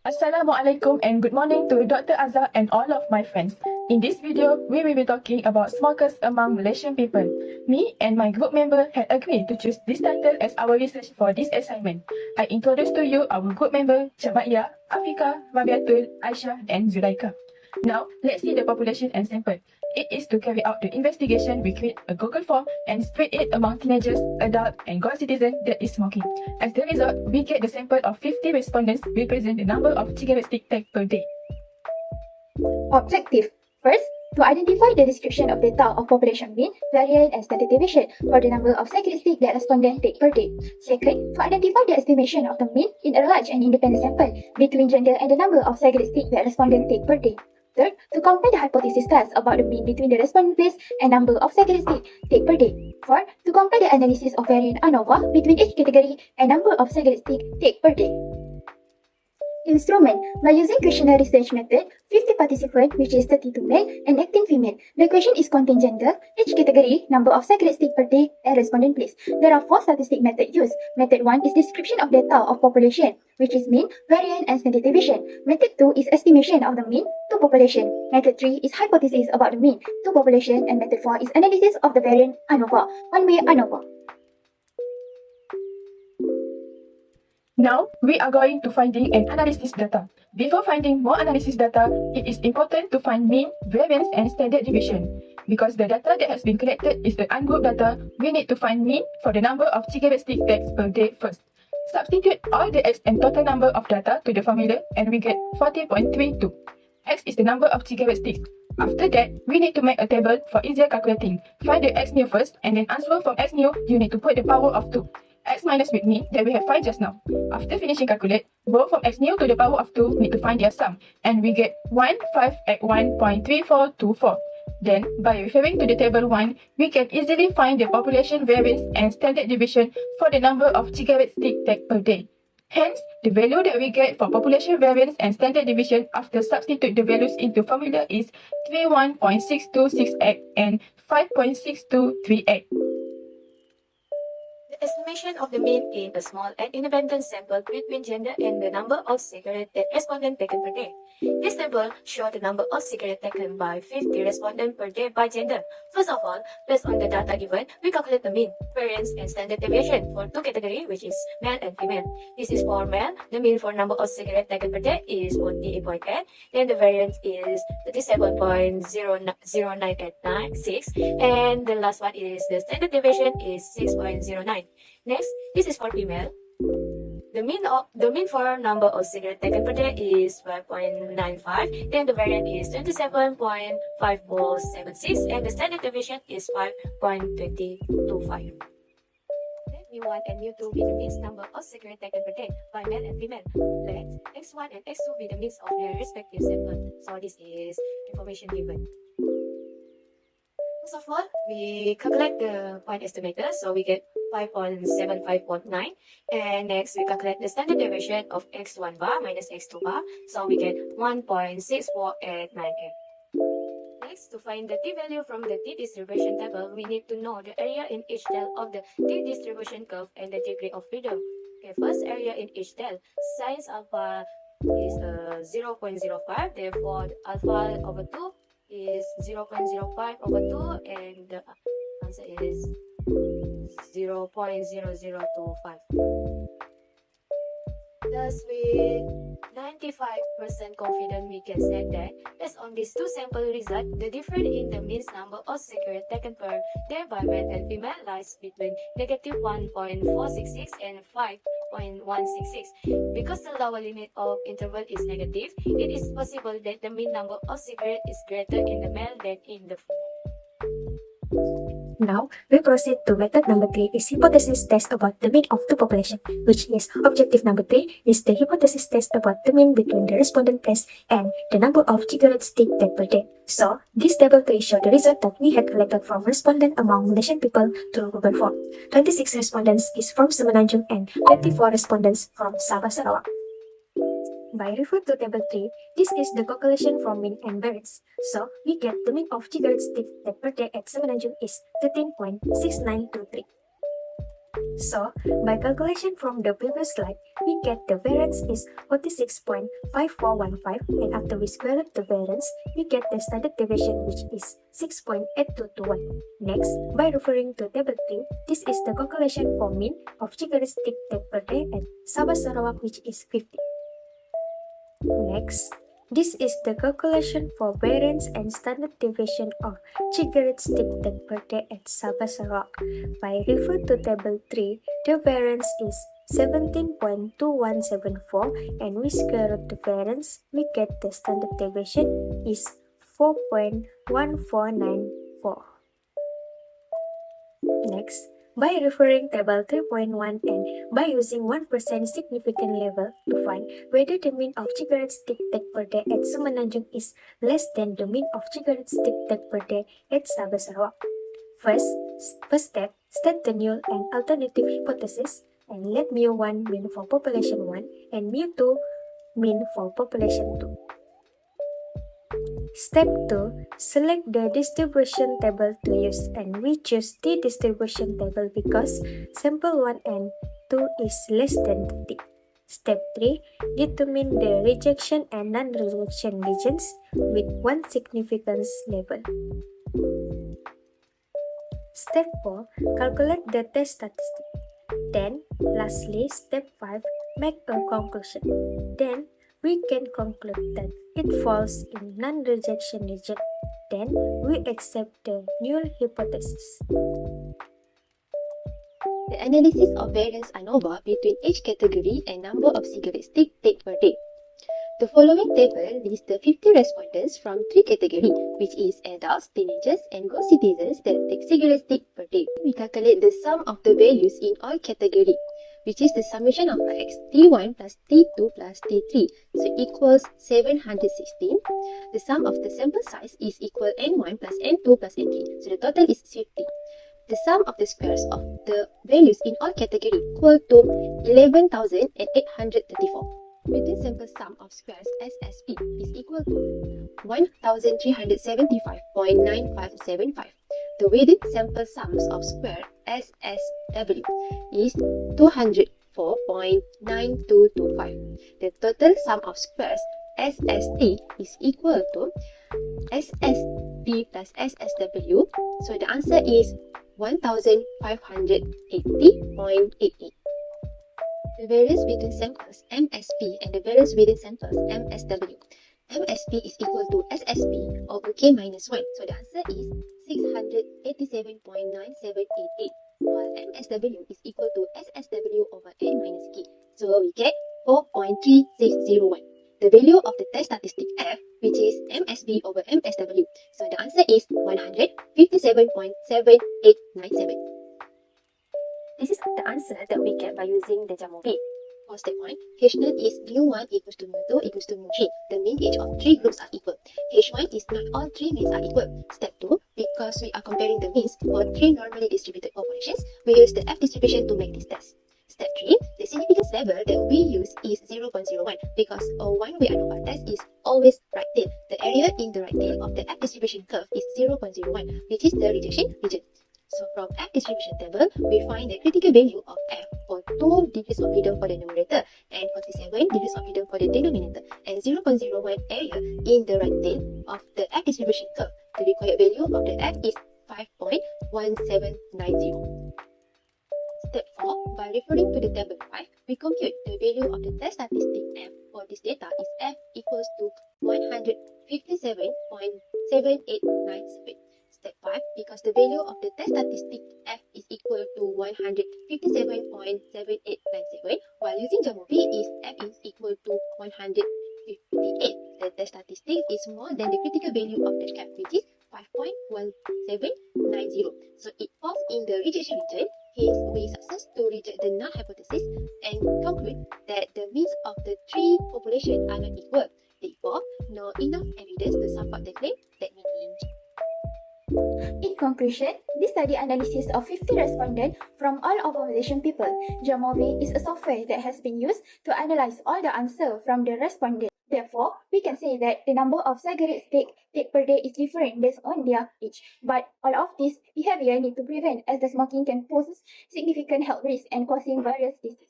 Assalamualaikum and good morning to Dr. Azhar and all of my friends. In this video, we will be talking about smokers among Malaysian people. Me and my group member had agreed to choose this title as our research for this assignment. I introduce to you our group member, Chamaiya, Afika, Rabiatul, Aisyah and Zulaika. Now, let's see the population and sample. It is to carry out the investigation, we create a Google form and spread it among teenagers, adults and God citizens that is smoking. As the result, we get the sample of 50 respondents represent the number of cigarette stick tagged per day. Objective. First, to identify the description of data of population mean, variance and standard deviation for the number of cigarette sticks that respondents take per day. Second, to identify the estimation of the mean in a large and independent sample between gender and the number of cigarette sticks that respondents take per day. Third, to compare the hypothesis test about the mean between the respondent place and number of cigarette sticks take per day. Fourth, to compare the analysis of variant ANOVA between each category and number of cigarette sticks take per day. Instrument. By using questionnaire research method, 50 participants, which is 32 male and 18 female. The question is contain gender, each category, number of cigarette stick per day, and respondent place. There are 4 statistic methods used. Method 1 is description of data of population, which is mean, variance, and standard deviation. Method 2 is estimation of the mean to population. Method 3 is hypothesis about the mean to population, and method 4 is analysis of the variant ANOVA, one-way ANOVA. Now, we are going to finding and analysis data. Before finding more analysis data, it is important to find mean, variance and standard deviation. Because the data that has been collected is the ungrouped data, we need to find mean for the number of cigarette stick tags per day first. Substitute all the x and total number of data to the formula and we get 40.32. X is the number of cigarette sticks. After that, we need to make a table for easier calculating. Find the x new first and then answer from x new, you need to put the power of 2. X minus with mean that we have 5 just now. After finishing calculate, both from x new to the power of 2 need to find their sum and we get 1, 5 at 1.3424. Then, by referring to the table 1, we can easily find the population variance and standard deviation for the number of cigarette stick tagged per day. Hence, the value that we get for population variance and standard deviation after substitute the values into formula is 31.626 and 5.6238. The estimation of the mean in a small and independent sample between gender and the number of cigarettes that respondent taken per day. This table shows the number of cigarettes taken by 50 respondents per day by gender. First of all, based on the data given, we calculate the mean, variance, and standard deviation for 2 categories, which is male and female. This is for male. The mean for number of cigarettes taken per day is 48.8. Then the variance is 37.0986. And the last one is the standard deviation is 6.09. Next, this is for female. The mean for number of cigarettes taken per day is 5.95. Then the variance is 27.5476 and the standard deviation is 5.2025. mu1 and mu2 be the mean number of cigarettes taken per day by male and female. Let x1 and x2 be the means of their respective sample. So this is information given. First of all, we calculate the point estimator, so we get 5.7549. And next, we calculate the standard deviation of x1 bar minus x2 bar, so we get 1.64898. Next, to find the t-value from the t-distribution table, we need to know the area in each del of the t-distribution curve and the degree of freedom. Okay, first area in each del, since alpha is 0.05, therefore alpha over 2 is 0.05 over 2 and the answer is 0.0025. Thus, with 95% confident, we can say that based on these 2 sample results, the difference in the mean number of cigarettes taken per day by male and female lies between negative 1.466 and 5.166. Because the lower limit of interval is negative, it is possible that the mean number of cigarettes is greater in the male than in the female. Now, we proceed to method number 3 is hypothesis test about the mean of the population, which is objective number 3 is the hypothesis test about the mean between the respondent place and the number of cigarette stick tagged per day. So, this table 3 shows the result that we had collected from respondent among Malaysian people through Google form. 26 respondents is from Semenanjung and 24 respondents from Sabah Sarawak. By refer to table 3, this is the calculation from mean and variance. So, we get the mean of cigarette stick that per day at Semenanjung is 13.6923. So, by calculation from the previous slide, we get the variance is 46.5415, and after we square root the variance, we get the standard deviation which is 6.8221. Next, by referring to table 3, this is the calculation for mean of chigaristic debt per day at Sabah Sarawak which is 50. Next, this is the calculation for variance and standard deviation of chigaristic debt per day at Sabah Sarawak. By refer to table 3, the variance is 17.2174, and we square root the variance, we get the standard deviation is 4.1494. Next, by referring table 3.1 and by using 1% significant level to find whether the mean of chigaristic debt per day at Semenanjung is less than the mean of chigaristic debt per day at Sabah Sarawak. First step, state the null and alternative hypothesis and let mu1 mean for population 1 and mu2 mean for population 2. Step 2. Select the distribution table to use, and we choose the distribution table because sample 1 and 2 is less than 30. Step 3. Determine the rejection and non-rejection regions with one significance level. Step 4. Calculate the test statistic. Then, lastly, step 5. Make a conclusion. Then, we can conclude that it falls in non-rejection region. Then, we accept the null hypothesis. The analysis of variance ANOVA between age category and number of cigarette stick take per day. The following table lists the 50 respondents from 3 categories, which is adults, teenagers, and good citizens that take cigarette stick per day. We calculate the sum of the values in all categories, which is the summation of x, T1 plus T2 plus T3, so equals 716. The sum of the sample size is equal N1 plus N2 plus N3, so the total is 50. The sum of the squares of the values in all categories equal to 11,834. Between sample sum of squares SSP is equal to 1,375.9575. The weighted sample sums of square SSW is 204.9225. The total sum of squares SST is equal to SSP plus SSW. So the answer is 1,580.88. The variance between samples MSP and the variance within samples MSW. MSP is equal to SSP over K minus 1. So the answer is 687.9788. While MSW is equal to SSW over N minus K. So we get 4.3601. The value of the test statistic F, which is MSB over MSW. So the answer is 157.7897. This is the answer that we get by using the Jamovi. For step 1, H0 is mu1 equals to mu2 equals to mu3. The mean age of 3 groups are equal. H1 is not all 3 means are equal. Step 2, because we are comparing the means for 3 normally distributed populations, we use the F distribution to make this test. Step 3, the significance level that we use is 0.01 because a one-way ANOVA test is always right tail. The area in the right tail of the F distribution curve is 0.01, which is the rejection region. So from F distribution table, we find the critical value of F for 2 degrees of freedom for the numerator and 47 degrees of freedom for the denominator and 0.01 area in the right tail of the F distribution curve. The required value of the F is 5.1790. Step 4, by referring to the table 5, we compute the value of the test statistic F for this data is F equals to 157.7897. Step 5, because the value of the test statistic F is equal to 157.7897, while using Jamovi is F is equal to 158. The test statistic is more than the critical value of the F, which is 5.1790. So it falls in the rejection region. Hence, we success to reject the null hypothesis and conclude that the means of the 3 populations are not equal. Therefore, no enough evidence to support the claim that we need. In conclusion, this study analysis of 50 respondents from all of Malaysian people. Jamovi is a software that has been used to analyze all the answers from the respondents. Therefore, we can say that the number of cigarettes take per day is different based on their age. But all of this behavior need to prevent as the smoking can pose significant health risks and causing various diseases.